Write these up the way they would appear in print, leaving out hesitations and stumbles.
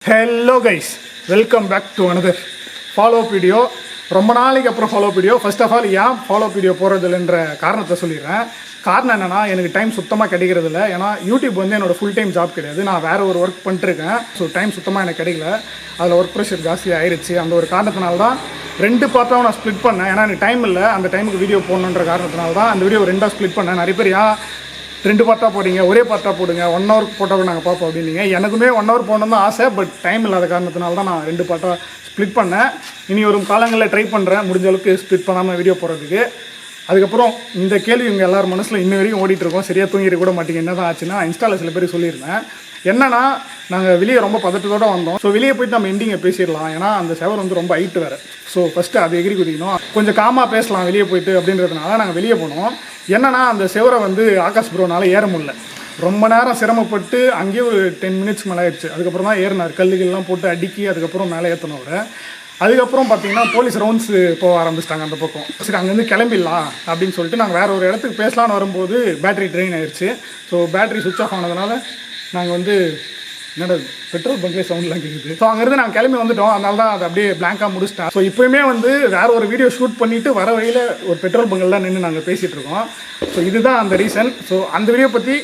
Hello guys, welcome back to another follow-up video. ரொம்ப நாளைக்கு அப்புறம் follow video. First of all ஏன் follow video போகிறதில்லன்ற காரணத்தை சொல்லிடுறேன். காரணம் என்னென்னா, எனக்கு டைம் சுத்தமாக கிடைக்கிறதில்ல. ஏன்னா யூடியூப் வந்து என்னோடய ஃபுல் டைம் ஜாப் கிடையாது. நான் வேறு ஒரு ஒர்க் பண்ணிட்டுருக்கேன். ஸோ டைம் சுத்தமாக எனக்கு கிடைக்கல. அதில் ஒர்க் ப்ரெஷர் ஜாஸ்தி ஆயிடுச்சு. அந்த ஒரு காரணத்தினால தான் 2 பார்ட்டாக நான் ஸ்ப்ளிட் பண்ணேன். ஏன்னா எனக்கு டைம் இல்லை, அந்த டைமுக்கு வீடியோ போடணுன்ற காரணத்தினால தான் அந்த வீடியோ 2ஆக ஸ்ப்ளிட் பண்ணேன். நிறைய பேர் 2 பார்ட்டாக போடுங்க, ஒரே பார்ட்டாக போடுங்க, 1 hour போட்டால் நாங்கள் பார்ப்போம் அப்படின்னீங்க. எனக்குமே 1 hour போடணும் தான் ஆசை, பட் டைம் இல்லாத காரணத்தினால தான் நான் 2 பார்ட்டாக ஸ்ப்ளிட் பண்ணேன். இனி ஒரு காலங்களில் ட்ரை பண்ணுறேன் முடிஞ்ச அளவுக்கு ஸ்ப்ளிட் பண்ணாமல் வீடியோ போடுறதுக்கு. அதுக்கப்புறம் இந்த கேள்வி இவங்க எல்லாரும் மனசில் இன்ன வரைக்கும் ஓடிட்டுருக்கோம். சரியாக தூங்கிட்டு கூட மாட்டேங்க. என்ன தான் ஆச்சுன்னா, இன்ஸ்டாவில் சில பேர் சொல்லியிருந்தேன். என்னன்னா, நாங்கள் வெளியே ரொம்ப பதட்டத்தோடு வந்தோம். ஸோ வெளியே போய்ட்டு நம்ம எண்டிங்கை பேசிடலாம். ஏன்னா அந்த செவர் வந்து ரொம்ப ஹைட்டு வேறு. ஸோ ஃபஸ்ட்டு அது எகிரி குதிக்கணும், கொஞ்சம் காமாக பேசலாம் வெளியே போய்ட்டு அப்படின்றதுனால நாங்கள் வெளியே போனோம். என்னன்னா, அந்த செவரை வந்து ஆகாஷ் ப்ரோனால ஏற முடியல. ரொம்ப நேரம் சிரமப்பட்டு அங்கேயே ஒரு 10 minutes மேலே ஆயிடுச்சு. அதுக்கப்புறம் தான் ஏறினார். கல்லுகள்லாம் போட்டு அடுக்கி அதுக்கப்புறம் மேலே ஏற்றணும் அவரை. அதுக்கப்புறம் பார்த்தீங்கன்னா போலீஸ் ரவுண்ட்ஸு போக ஆரம்பிச்சிட்டாங்க அந்த பக்கம். சரி, அங்கேருந்து கிளம்பிடலாம் அப்படின்னு சொல்லிட்டு நாங்கள் வேறு ஒரு இடத்துக்கு பேசலான்னு வரும்போது பேட்டரி ட்ரெயின் ஆயிடுச்சு. ஸோ பேட்டரி சுவிட்ச் ஆஃப் ஆனதுனால நாங்கள் வந்து என்னோட பெட்ரோல் பங்க்லேயே சவுண்ட்லாம் கேட்குது. ஸோ அங்கேருந்து நாங்கள் கிளம்பி வந்துவிட்டோம். அதனால தான் அதை அப்படியே பிளாங்காக முடிச்சிட்டேன். ஸோ இப்போயுமே வந்து வேறு ஒரு வீடியோ ஷூட் பண்ணிவிட்டு வர வழியில் ஒரு பெட்ரோல் பங்கில் தான் நின்று நாங்கள் பேசிகிட்டு இருக்கோம். ஸோ இதுதான் அந்த ரீசன். ஸோ அந்த வீடியோ பற்றி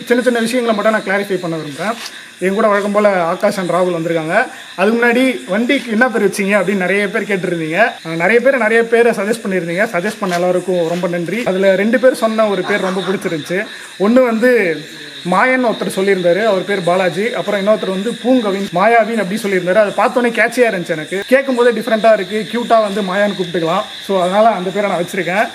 சின்ன சின்ன விஷயங்களை மட்டும் நான் கிளாரிஃபை பண்ண விரும்புகிறேன். என் கூட வழக்கம் போல் ஆகாஷ் அண்ட் ராகுல் வந்திருக்காங்க. அதுக்கு முன்னாடி வண்டிக்கு என்ன பேர் வச்சிங்க அப்படின்னு நிறைய பேர் கேட்டுருந்தீங்க. நிறைய பேர் சஜஸ்ட் பண்ணியிருந்தீங்க. சஜஸ்ட் பண்ண எல்லாருக்கும் ரொம்ப நன்றி. அதில் 2 பேர் சொன்ன ஒரு பேர் ரொம்ப பிடிச்சிருந்துச்சு. ஒன்று வந்து மாயன் ஒருத்தர் சொல்லியிருந்தாரு, அவர் பேர் பாலாஜி. அப்புறம் இன்னொருத்தர் வந்து பூங்கவின் மாயாவின் அப்படி சொல்லியிருந்தாரு. அதை பார்த்தோன்னே கேட்சியாக இருந்துச்சு. எனக்கு கேட்கும் போதே டிஃப்ரெண்ட்டாக இருக்குது, க்யூட்டாக வந்து மாயான்னு கூப்பிட்டுக்கலாம். ஸோ அதனால் அந்த பேரை நான் வச்சுருக்கேன்.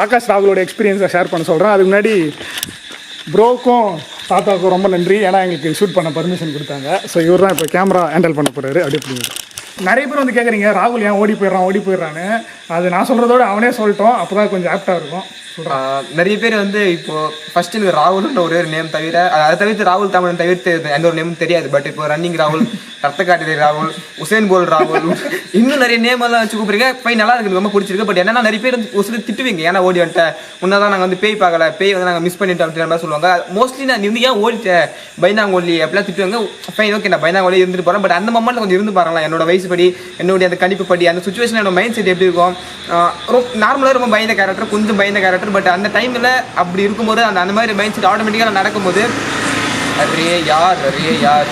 ஆகாஷ் ராகுலோட எக்ஸ்பீரியன்ஸை ஷேர் பண்ண சொல்கிறேன். அதுக்கு முன்னாடி ப்ரோக்கும் தாத்தாவுக்கும் ரொம்ப நன்றி. ஏன்னா எங்களுக்கு ஷூட் பண்ண பர்மிஷன் கொடுத்தாங்க. ஸோ இவர் தான் இப்போ கேமரா ஹேண்டில் பண்ண போகிறாரு. அப்படி அப்படிங்க நிறைய பேர் வந்து கேட்குறீங்க, ராகுல் ஏன் ஓடி போயிடுறான்னு. அது நான் சொல்கிறதோட அவனே சொல்லிட்டோம். அப்போ தான் கொஞ்சம் ஆப்டாக இருக்கும். நிறைய பேர் வந்து இப்போ ஃபர்ஸ்ட் எனக்கு ராகுல்ன்ற ஒரே ஒரு நேம் தவிர, அதை தவிர்த்து ராகுல் தமிழன் தவிர்த்து எந்த ஒரு நேமும் தெரியாது. பட் இப்போ ரன்னிங் ராகுல், ரத்த காட்டுதை ராகுல், உசேன் போல் ராகுல், இன்னும் நிறைய நேம் எல்லாம் வச்சு கூப்பிடுங்க. போய் நல்லா இருக்கு, ரொம்ப பிடிச்சிருக்கு. பட் என்னன்னா, நிறைய பேர் வந்து ஒரு சில திட்டுவீங்க, ஏன்னா ஓடி வந்துட்டேன், முன்னதான் நாங்கள் வந்து பேய் பார்க்கல, பேய் வந்து நாங்கள் மிஸ் பண்ணிட்டோம் அப்படின்ற மாதிரி சொல்லுவாங்க. மோஸ்ட்லி நான் வந்து ஏன் ஓடிட்டேன் பயந்தாங்கோலி அப்படிலாம் திட்டுவாங்க. ஃபைன், ஓகே, நான் பயந்தாங்கோலி இருந்துட்டு போகிறேன். பட் அந்த மொமெண்ட்டில் கொஞ்சம் இருந்து பாருங்களா, என்னோட வயசு படி, என்னுடைய அந்த கணிப்பு படி, அந்த சுச்சுவேஷன், என்னோட மைண்ட் செட் எப்படி இருக்கும். நார்மலாக ரொம்ப பயந்த கேரக்டர், கொஞ்சம் பயந்த கேரக்டர். பட் அந்த டைமில் அப்படி இருக்கும்போது அந்த மாதிரி மைண்ட் செட் ஆட்டோமேட்டிக்காக நடக்கும்போது அரே யார்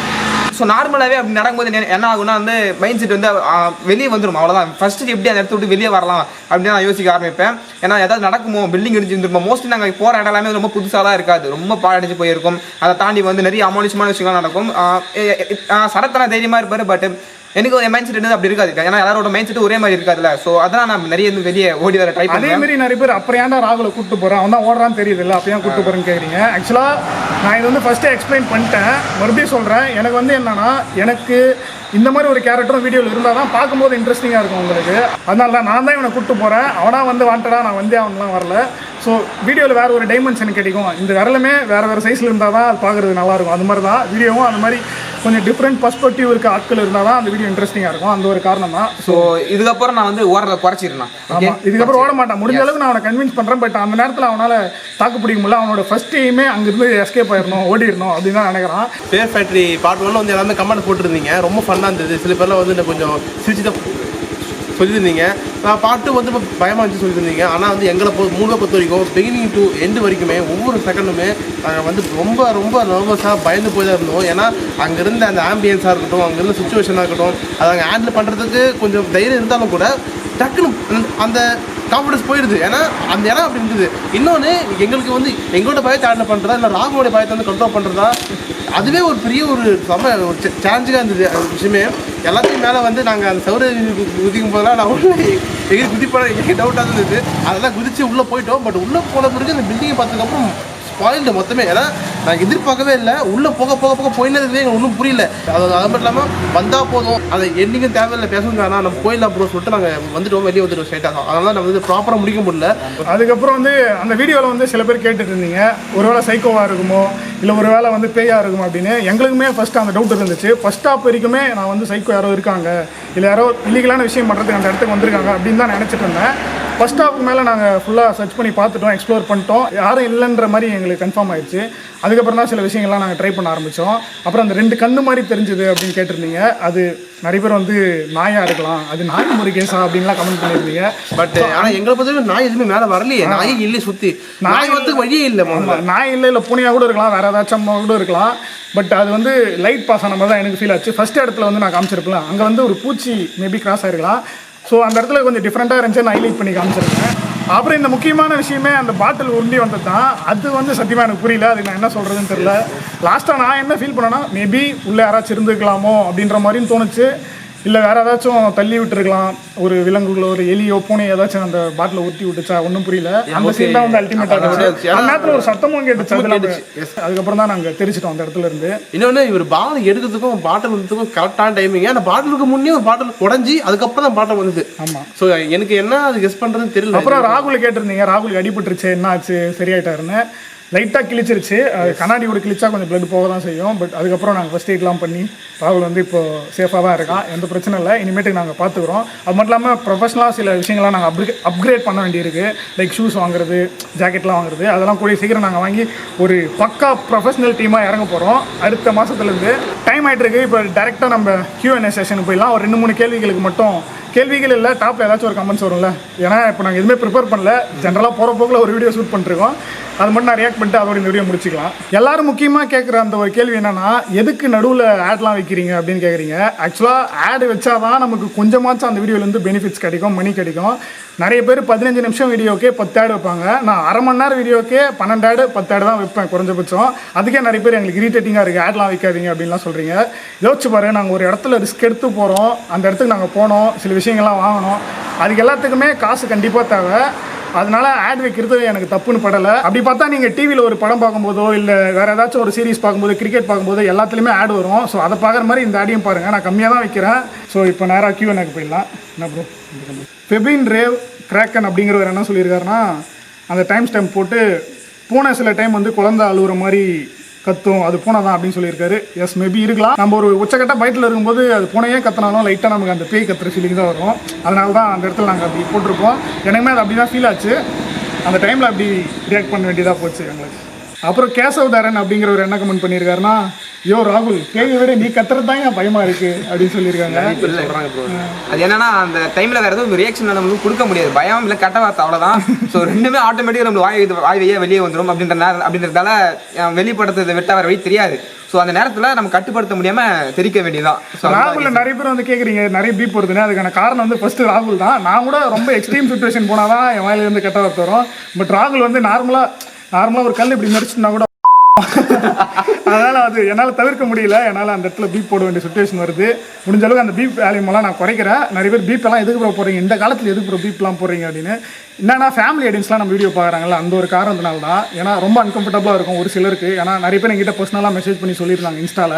ஸோ நார்மலாகவே அப்படி நடக்கும்போது என்ன ஆகுனா, வந்து மைண்ட் செட் வந்து வெளியே வந்துடும். அவ்வளோதான். ஃபஸ்ட்டு எப்படி அந்த இடத்த விட்டு வெளியே வரலாம் அப்படின்னு நான் யோசிக்க ஆரம்பிப்பேன். ஏன்னா ஏதாவது நடக்குமோ, பில்டிங் இடிஞ்சு இருந்துருப்போம். மோஸ்ட்லி நாங்கள் போகிற இடம் எல்லாமே ரொம்ப புதுசாக தான் இருக்காது, ரொம்ப பாழடிச்சு போயிருக்கும். அதை தாண்டி வந்து நிறைய அமானுஷமான விஷயங்கள் நடக்கும். சரத்தனா தைரியமாக இருப்பார். பட் எனக்கு என் மைண்ட் செட் வந்து அப்படி இருக்காது. ஏன்னா எல்லாரோட மைண்ட் செட் ஒரே மாதிரி இருக்காதுல்ல. ஸோ அதெல்லாம் நான் நிறைய வெளியே ஓடி வர ட்ரை பண்ணேன். அதே மாதிரி நிறைய பேர் அப்புறம் ஏன்டா ராகுலை கூப்பிட்டு போகிறேன், அவன் தான் ஓடுறான்னு தெரியுது இல்லை, அப்போ ஏன் கூப்பிட்டு போகிறேன்னு கேட்குறீங்க. ஆக்சுவலாக நான் இது வந்து ஃபஸ்ட்டே எக்ஸ்பிளைன் பண்ணிட்டேன், மறுபடியும் சொல்கிறேன். எனக்கு வந்து என்னன்னா, எனக்கு இந்த மாதிரி ஒரு கேரக்டரும் வீடியோவில் இருந்தால் தான் பார்க்கும்போது இன்ட்ரெஸ்டிங்காக இருக்கும் உங்களுக்கு. அதனால தான் நான் தான் இவனை கூப்பிட்டு போகிறேன். அவனா வந்து வாண்டடா நான் வந்து அவனெலாம் வரல. ஸோ வீடியோவில் வேறு ஒரு டைமென்ஷன் கிடைக்கும். இந்த விரலுமே வேறு சைஸில் இருந்தால் தான் அது பார்க்குறது நல்லாயிருக்கும். அது மாதிரி தான் வீடியோவும் அந்த மாதிரி கொஞ்சம் டிஃப்ரெண்ட் பர்ஸ்பெக்டிவ் இருக்க ஆட்கள் இருந்தால் தான் அந்த வீடியோ இன்ட்ரெஸ்டிங்காக இருக்கும். அந்த ஒரு காரணம் தான். ஸோ இதுக்கப்புறம் நான் வந்து ஓடுறத குறைச்சிடலாம். ஆமாம், இதுக்கப்புறம் ஓட மாட்டான். முடிஞ்ச அளவுக்கு நான் அவனை கன்வின்ஸ் பண்ணுறேன். பட் அந்த நேரத்தில் அவனால் தாக்கு பிடிக்க முடியல. அவனோட ஃபர்ஸ்ட் எய்மே அங்கேருந்து எஸ்கேப் ஆயிடணும், ஓடிடணும் அப்படின்னு தான் நினைக்கிறான். ஃபேர் ஃபேக்ட்ரி பார்ட் 1 வந்து எல்லாமே கமெண்ட் போட்டுருந்தீங்க. ரொம்ப ஃபன்னாக இருந்தது. சில பேர்லாம் வந்து கொஞ்சம் சிரிச்சு தான் சொல்லியிருந்தீங்க. பார்ட் 2 வந்து இப்போ பயமாக இருந்துச்சு சொல்லியிருந்தீங்க. ஆனால் வந்து எங்களை மூணை பொறுத்த வரைக்கும் பிகினிங் டு எண்டு வரைக்குமே ஒவ்வொரு செகண்டுமே நாங்கள் வந்து ரொம்ப ரொம்ப நர்வஸாக பயந்து போய் தான் இருந்தோம். ஏன்னா அங்கே இருந்த அந்த ஆம்பியன்ஸாக இருக்கட்டும், அங்கே இருந்த சுச்சுவேஷனாக இருக்கட்டும், அதை அங்கே ஹேண்டில் பண்ணுறதுக்கு கொஞ்சம் தைரியம் இருந்தாலும் கூட டக்குன்னு அந்த கான்ஃபிடன்ஸ் போயிடுது. ஏன்னா அந்த இடம் அப்படி இருந்தது. இன்னொன்று, எங்களுக்கு வந்து எங்களோட பயத்தை ஹேண்டில் பண்ணுறதா இல்லை ராகுலோட பயத்தை வந்து கண்ட்ரோல் பண்ணுறதா, அதுவே ஒரு பெரிய ஒரு ஒரு சேலஞ்சாக இருந்தது. அந்த விஷயமே எல்லாத்தையும் மேலே வந்து நாங்கள் அந்த சௌர குதிக்கும் போதெல்லாம் நான் உள்ள எங்கே குதிப்பட எங்கே டவுட்டாக இருந்தது. அதெல்லாம் குதித்து உள்ளே போயிட்டோம். பட் உள்ளே போன பிறகு அந்த பில்டிங்கை பார்த்ததுக்கப்புறம் ஸ்பாயில்டு மொத்தமே. ஏன்னா நான் எதிர்பார்க்கவே இல்லை. உள்ளே போக போக போக போயினே இருக்குது, எனக்கு ஒன்றும் புரியல. அது மட்டும் இல்லாமல் வந்தால் போதும், அதை என்றைக்கும் தேவையில்லை பேசணும் வேணாம், நம்ம போயிடலாம் ப்ரோ சொல்லிட்டு நாங்கள் வந்துவிட்டோம், வெளியே வந்துடுவோம் ஸ்ட்ரைட்டாக. அதனால நம்ம வந்து ப்ராப்பராக முடிக்க முடியல. அதுக்கப்புறம் வந்து அந்த வீடியோவில் வந்து சில பேர் கேட்டுட்டு இருந்தீங்க, ஒருவேளை சைக்கோவாக இருக்குமோ இல்லை ஒரு வேளை வந்து பேயாக இருக்குமோ அப்படின்னு. எங்களுக்குமே ஃபஸ்ட்டு அந்த டவுட் இருந்துச்சு. ஃபஸ்ட் ஹாப் வரைக்குமே நான் வந்து சைக்கோ யாரோ இருக்காங்க, இல்லை யாரோ இல்லீகலான விஷயம் பண்ணுறதுக்கு அந்த இடத்துக்கு வந்திருக்காங்க அப்படின்னு தான் நினச்சிட்டு இருந்தேன். ஃபஸ்ட் ஹாஃப்க்கு மேலே நாங்கள் ஃபுல்லாக சர்ச் பண்ணி பார்த்துட்டோம், எக்ஸ்ப்ளோர் பண்ணிட்டோம், யாரும் இல்லைன்ற மாதிரி எங்களுக்கு கன்ஃபார்ம் ஆயிடுச்சு. அதுக்கப்புறம் தான் சில விஷயங்கள்லாம் நாங்கள் ட்ரை பண்ண ஆரம்பித்தோம். அப்புறம் அந்த 2 கண்ணு மாதிரி தெரிஞ்சுது அப்படின்னு கேட்டிருந்தீங்க. அது நிறைய பேர் வந்து நாயாக இருக்கலாம், அது நாய் முறை கேஸா அப்படின்லாம் கமெண்ட் பண்ணியிருந்தீங்க. பட் ஆனால் எங்களை பொறுத்தவரை நாய் எதுவுமே மேலே வரலையே, நாயே இல்லை சுற்றி, நாய் வந்து வழியே இல்லை. நாய் இல்லை பூனையாக கூட இருக்கலாம், வேறு ஏதாச்சும் கூட இருக்கலாம். பட் அது வந்து லைட் பாஸ் ஆன மாதிரி தான் எனக்கு ஃபீல் ஆச்சு. ஃபஸ்ட் இடத்துல வந்து நான் காமிச்சிருப்பேன், அங்கே வந்து ஒரு பூச்சி மேபி கிராஸ் ஆகிருக்கலாம். ஸோ அந்த இடத்துல கொஞ்சம் டிஃப்ரெண்ட்டாக இருந்துச்சு, நான் ஹைலைட் பண்ணி காமிச்சிருக்கேன். அப்புறம் இந்த முக்கியமான விஷயமே அந்த பாட்டில் உருண்டி வந்தது தான். அது வந்து சத்தியமாக எனக்கு புரியல, அதுக்கு நான் என்ன சொல்கிறதுன்னு தெரியல. லாஸ்ட்டாக நான் என்ன ஃபீல் பண்ணேன்னா, மேபி உள்ளே யாராச்சும் இருந்துக்கலாமோ அப்படின்ற மாதிரியும் தோணுச்சு. இல்லை வேறு ஏதாச்சும் தள்ளி விட்டுருக்கலாம், ஒரு விலங்குகளோ ஒரு எலியோ பூனை ஏதாச்சும் அந்த பாட்டில் ஊற்றி விட்டுச்சா, ஒன்றும் புரியல. அந்த சீன் தான் வந்து அல்டிமேட்டாக இருந்துச்சு. அந்த நேரத்தில் ஒரு சத்தமும் கேட்டுச்சு. அதுக்கப்புறம் தான் நாங்கள் தெரிச்சிட்டோம் அந்த இடத்துல இருந்து. இன்னொன்று, இவர் பால் எடுக்கிறதுக்கும் பாட்டில் வந்ததுக்கும் கரெக்டான டைமிங். அந்த பாட்டிலுக்கு முன்னே ஒரு பாட்டில் உடஞ்சி அதுக்கப்புறம் தான் பாட்டில் வந்தது. ஆமாம். ஸோ எனக்கு என்ன அது கெஸ் பண்ணுறதுன்னு தெரியல. அப்புறம் ராகுல் கேட்டிருந்தீங்க, ராகுலுக்கு அடிபட்டுருச்சு, என்ன ஆச்சு, சரியாயிட்டாருன்னு. லைட்டாக கிழிச்சிருச்சு, கண்ணாடி ஒரு கிழிச்சா கொஞ்சம் பிளட் போக தான் செய்யும். பட் அதுக்கப்புறம் நாங்கள் ஃபஸ்ட் எய்ட்லாம் பண்ணி ராகுல் வந்து இப்போ சேஃபாக தான் இருக்கான், எந்த பிரச்சனை இல்லை. இனிமேட்டுக்கு நாங்கள் பார்த்துக்குறோம். அது மட்டும் இல்லாமல் ப்ரொஃபஷனலாக சில விஷயங்கள்லாம் நாங்கள் அப்கிரேட் பண்ண வேண்டியிருக்கு. லைக் ஷூஸ் வாங்குறது, ஜாக்கெட்லாம் வாங்குறது, அதெல்லாம் கூடிய சீக்கிரம் நாங்கள் வாங்கி ஒரு பக்கா ப்ரொஃபஷனல் டீமாக இறங்க போகிறோம் அடுத்த மாதத்துலேருந்து. டைம் ஆகிட்டு இருக்கு. இப்போ டேரெக்டாக நம்ம Q&A செஷனுக்கு போயிடலாம். ஒரு 2-3 கேள்விகளுக்கு மட்டும், கேள்விகள் இல்லை, டாப்பில் ஏதாச்சும் ஒரு கமெண்ட்ஸ் வரும்ல. ஏன்னா இப்போ நாங்கள் எதுவுமே ப்ரிப்பேர் பண்ணல, ஜென்ரலாக போகிற போக்கில் ஒரு வீடியோ ஷூட் பண்ணிருக்கோம். அது மட்டும் நான் ரியாக்ட் பண்ணிட்டு அதோட இந்த வீடியோ முடிச்சிக்கலாம். எல்லாரும் முக்கியமாக கேட்குற அந்த ஒரு கேள்வி என்னன்னா, எதுக்கு நடுவில் ஆட்லாம் வைக்கிறீங்க அப்படின்னு கேட்குறீங்க. ஆக்சுவலாக ஆடு வச்சாதான் நமக்கு கொஞ்சமாச்சும் அந்த வீடியோலேருந்து பெனிஃபிட்ஸ் கிடைக்கும், மணி கிடைக்கும். நிறைய பேர் 15 நிமிஷம் வீடியோக்கே 10 ஆடு வைப்பாங்க. நான் அரை மணி நேரம் வீடியோக்கே 12 ஆடு 10 ஆடு தான் வைப்பேன் குறைஞ்சபட்சம். அதுக்கே நிறைய பேர் எங்களுக்கு இரிட்டேட்டிங்காக இருக்குது, ஆட்லாம் வைக்காதீங்க அப்படின்லாம் சொல்கிறீங்க. யோசிச்சு பாருங்க, நாங்கள் ஒரு இடத்துல ரிஸ்க் எடுத்து போகிறோம், அந்த இடத்துக்கு நாங்கள் போனோம், சில விஷயங்கள்லாம் வாங்கணும், அதுக்கு எல்லாத்துக்குமே காசு கண்டிப்பாக தேவை. அதனால ஆட் வைக்கிறது எனக்கு தப்புன்னு படலை. அப்படி பார்த்தா நீங்கள் டிவியில் ஒரு படம் பார்க்கும்போதோ இல்லை வேறு ஏதாச்சும் ஒரு சீரிஸ் பார்க்கும்போது, கிரிக்கெட் பார்க்கும்போது எல்லாத்துலேயுமே ஆட் வரும். ஸோ அதை பார்க்குற மாதிரி இந்த ஆடையும் பாருங்கள், நான் கம்மியாக தான் வைக்கிறேன். ஸோ இப்போ நேராக Q&A போயிடலாம். என்ன ப்ரோ, ஃபெபின் ரேவ் கிராக்கன் அப்படிங்கிறவர் என்ன சொல்லியிருக்காருன்னா, அந்த டைம் ஸ்டாம்ப் போட்டு பூனை சில டைம் வந்து குழந்தை அழுகுற மாதிரி கத்தும், அது பூனை தான் அப்படின்னு சொல்லியிருக்காரு. எஸ், மேபி இருக்கலாம். நம்ம ஒரு உச்சக்கட்ட பைட்டில் இருக்கும்போது அது பூனையே கத்தினாலும் லைட்டாக நமக்கு அந்த பேய் கத்துற ஃபீலிங் தான் வரும். அதனால தான் அந்த இடத்துல நாங்கள் அப்படி போட்டிருப்போம். எனக்குமே அது அப்படி தான் ஃபீல் ஆச்சு. அந்த டைமில் அப்படி ரியாக்ட் பண்ண வேண்டியதாக போச்சு எங்களுக்கு. அப்புறம் கேசவதாரன் அப்படிங்கிறவர் என்ன கமெண்ட் பண்ணியிருக்காருன்னா, யோ ராகுல், பேயை விட நீ கத்துறது தான் என் பயமா இருக்கு அப்படின்னு சொல்லியிருக்காங்க. அது என்னன்னா, அந்த டைம்ல வேற எதுவும் ரியாக்ஷன் நம்மளுக்கு கொடுக்க முடியாது, பயம் இல்லை கட்ட வார்த்தை, அவ்வளோதான். ஸோ ரெண்டுமே ஆட்டோமேட்டிக்காக நம்ம வாய் வழியாக வெளியே வந்துடும். அப்படின்றதால வெளிப்படுத்துறதை விட்டு வேற வழி தெரியாது. ஸோ அந்த நேரத்தில் நம்ம கட்டுப்படுத்த முடியாமல் தெரிவிக்க வேண்டியதான். ராகுல் நிறைய பேர் வந்து கேட்குறீங்க, நிறைய பீப் வருதுன்னு. அதுக்கான காரணம் வந்து ஃபர்ஸ்ட் ராகுல் தான். நான் கூட ரொம்ப எக்ஸ்ட்ரீம் சுச்சுவேஷன் போனால் தான் என் வாயிலிருந்து கெட்ட வார்த்தை வரும். பட் ராகுல் வந்து நார்மலாக ஒரு கல் இப்படி மறிச்சுன்னா கூட அதனால் அது என்னால் தவிர்க்க முடியல. என்னால் அந்த இடத்துல பீப் போட வேண்டிய சுச்சுவேஷன் வருது. முடிஞ்ச அளவுக்கு அந்த பீப் வேல்யூமெல்லாம் நான் குறைக்கிறேன். நிறைய பேர் பீப்பெல்லாம் எதுக்கு போடுறீங்க, இந்த காலத்தில் எதுக்கு பீப்லாம் போடுறீங்க அப்படின்னு. என்னன்னா, ஃபேமிலி ஆடியன்ஸ்லாம் நம்ம வீடியோ பார்க்குறாங்கல்ல, அந்த ஒரு காரணத்தினால தான். ஏன்னா ரொம்ப அன்கம்ஃபர்டபுளாக இருக்கும் ஒரு சிலருக்கு. ஏன்னா நிறைய பேர் எங்கிட்ட பர்சனலாக மெசேஜ் பண்ணி சொல்லியிருந்தாங்க இன்ஸ்டாவில்,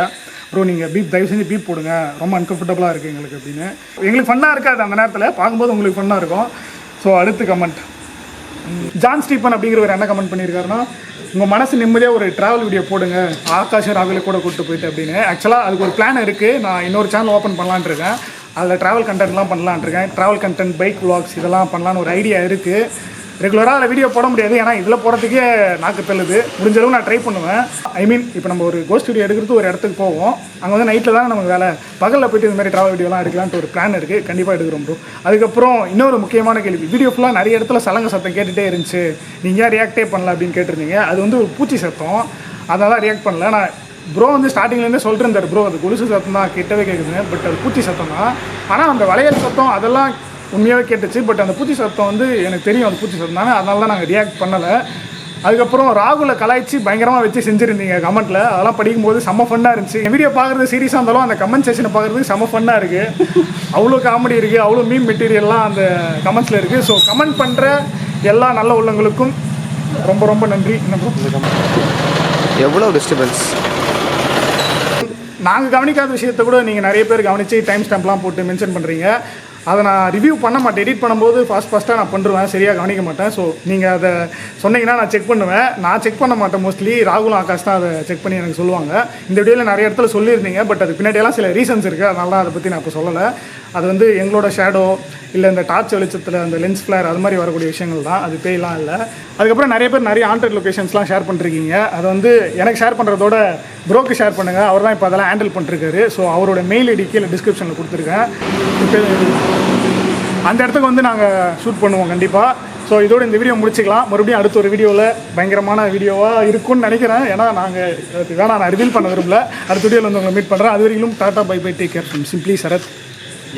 ப்ரோ நீங்கள் தயவு செஞ்சு பீப் போடுங்க, ரொம்ப அன்கம்ஃபர்டபுளாக இருக்குது எங்களுக்கு அப்படின்னு. எங்களுக்கு ஃபன்னாக இருக்காது அந்த நேரத்தில், பார்க்கும்போது உங்களுக்கு ஃபன்னாக இருக்கும். ஸோ அடுத்து கமெண்ட், ஜான் ஸ்டீபன் அப்படிங்கிறவர் என்ன கமெண்ட் பண்ணியிருக்காருன்னா, உங்கள் மனசு நிம்மதியாக ஒரு ட்ராவல் வீடியோ போடுங்க, ஆகாஷ் ராகுலை கூட கூப்பிட்டு போயிட்டு அப்படின்னு. ஆக்சுவலாக அதுக்கு ஒரு பிளான் இருக்குது. நான் இன்னொரு சேனல் ஓப்பன் பண்ணலான்னு இருக்கேன். அதில் ட்ராவல் கண்டென்ட்லாம் பண்ணலான்னு இருக்கேன். ட்ராவல் கண்டென்ட், பைக் விளாக்ஸ் இதெல்லாம் பண்ணலான்னு ஒரு ஐடியா இருக்குது. ரெகுலராக அதில் வீடியோ போட முடியாது, ஏன்னா இதில் போகிறதுக்கே நாக்கு தள்ளுது. முடிஞ்சளவு நான் ட்ரை பண்ணுவேன். இப்போ நம்ம ஒரு கோஸ்ட் வீடியோ எடுக்கிறது ஒரு இடத்துக்கு போவோம், அங்கே வந்து நைட்டில் தான் நமக்கு வேலை, பகலில் போய்ட்டு இந்த மாதிரி ட்ராவல் வீடியோலாம் எடுக்கலான்ட்டு ஒரு பிளான் இருக்குது. கண்டிப்பாக எடுக்கிறோம் ப்ரோ. அதுக்கப்புறம் இன்னொரு முக்கியமான கேள்வி, வீடியோ ஃபுல்லாக நிறைய இடத்துல சலங்க சத்தம் கேட்டுகிட்டே இருந்துச்சு, நீங்கள் ஏன் ரியாக்டே பண்ணல அப்படின்னு கேட்டிருந்தீங்க. அது வந்து ஒரு பூச்சி சத்தம், அதெல்லாம் ரியாக்ட் பண்ணல. நான் ப்ரோ வந்து ஸ்டார்டிங்லேருந்தே சொல்லிட்டு இருந்தார், ப்ரோ அது கொலுசு சத்தம் தான், கிட்டவே கேட்குதுங்க, பட் அது பூச்சி சத்தம் தான். ஆனால் அந்த வளையல் சத்தம் அதெல்லாம் உண்மையாகவே கேட்டுச்சு. பட் அந்த பூச்சி சத்தம் வந்து எனக்கு தெரியும் அது பூச்சி சத்தம் தானே, அதனால தான் நாங்கள் ரியாக்ட் பண்ணலை. அதுக்கப்புறம் ராகுலை கலாய்ச்சி பயங்கரமாக வச்சு செஞ்சுருந்தீங்க கமெண்ட்டில், அதெல்லாம் படிக்கும்போது செம்ம ஃபன்னாக இருந்துச்சு. என் வீடியோ பார்க்குறது சீரியஸாக இருந்தாலும் அந்த கமெண்ட் செக்ஷனை பார்க்குறதுக்கு செம்ம ஃபன்னாக இருக்குது. அவ்வளோ காமெடி இருக்குது, அவ்வளோ மீம் மெட்டீரியல்லாம் அந்த கமெண்ட்ஸில் இருக்குது. ஸோ கமெண்ட் பண்ணுற எல்லா நல்ல உள்ளங்களுக்கும் ரொம்ப ரொம்ப நன்றி. என்ன எவ்வளோ டிஸ்டர்பன்ஸ். நாங்கள் கவனிக்காத விஷயத்த கூட நீங்கள் நிறைய பேர் கவனித்து டைம் ஸ்டாம்ப்லாம் போட்டு மென்ஷன் பண்ணுறீங்க. அதை நான் ரிவ்யூ பண்ண மாட்டேன். எடிட் பண்ணும்போது ஃபஸ்ட்டாக நான் பண்ணுவேன், சரியாக கவனிக்க மாட்டேன். ஸோ நீங்கள் அதை சொன்னீங்கன்னா நான் செக் பண்ணுவேன். நான் செக் பண்ண மாட்டேன். மோஸ்ட்லி ராகுலும் ஆகாஷ் தான் அதை செக் பண்ணி எனக்கு சொல்லுவாங்க. இந்த வீடியோவில் நிறைய இடத்துல சொல்லியிருந்தீங்க, பட் அது பின்னாடியெல்லாம் சில ரீசன்ஸ் இருக்குது. அதனால தான் அதை பற்றி நான் இப்போ சொல்லலை. அது வந்து எங்களோட ஷேடோ இல்லை இந்த டார்ச் வெளிச்சத்தில் அந்த லென்ஸ் ஃப்ளேர் அது மாதிரி வரக்கூடிய விஷயங்கள் தான். அது பேயெல்லாம் இல்லை. அதுக்கப்புறம் நிறைய பேர் நிறைய ஆண்ட்ராய்ட் லொக்கேஷன்ஸ்லாம் ஷேர் பண்ணிருக்கீங்க. அதை வந்து எனக்கு ஷேர் பண்ணுறதோட ப்ரோக்கு ஷேர் பண்ணுங்கள். அவர் தான் இப்போ அதெல்லாம் ஹேண்டில் பண்ணிருக்காரு. ஸோ அவரோட மெயில் ஐடி கீழே டிஸ்கிரிப்ஷனில் கொடுத்துருக்கேன். அந்த இடத்துக்கு வந்து நாங்கள் ஷூட் பண்ணுவோம் கண்டிப்பாக. ஸோ இதோட இந்த வீடியோ முடிச்சுக்கலாம். மறுபடியும் அடுத்த ஒரு வீடியோவில் பயங்கரமான வீடியோவாக இருக்கும்னு நினைக்கிறேன். ஏன்னா நாங்கள் வேணா நான் ரிவீல் பண்ண விரும்பல. அடுத்த வீடியோவில் வந்து உங்களை மீட் பண்ணுறேன். அது வரைக்கும் ta-ta bye bye, take care from simply Sarath.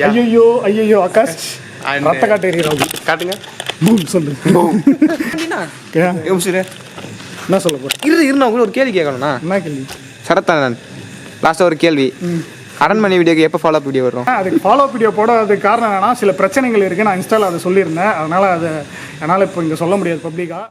ஐயோ ஆகாஷ் ரத்த காட்டேரி ராகு காட்டுங்க. சொல்லு என்ன சொல்ல போகிறேன்? இரு நான் ஒரு கேள்வி கேட்கணும்ண்ணா. என்ன கேள்வி? சரத்தான், நான் லாஸ்ட்டாக ஒரு கேள்வி. அரண்மனை வீடியோக்கு எப்போ ஃபாலோ அப் வீடியோ வரும்? அதுக்கு ஃபாலோ அப் வீடியோ போடாததுக்கு காரணம் என்னன்னா, சில பிரச்சனைகள் இருக்குது. நான் இன்ஸ்டாவில் அதை சொல்லியிருந்தேன். அதனால் என்னால் இப்போ இங்கே சொல்ல முடியாது பப்ளிக்காக.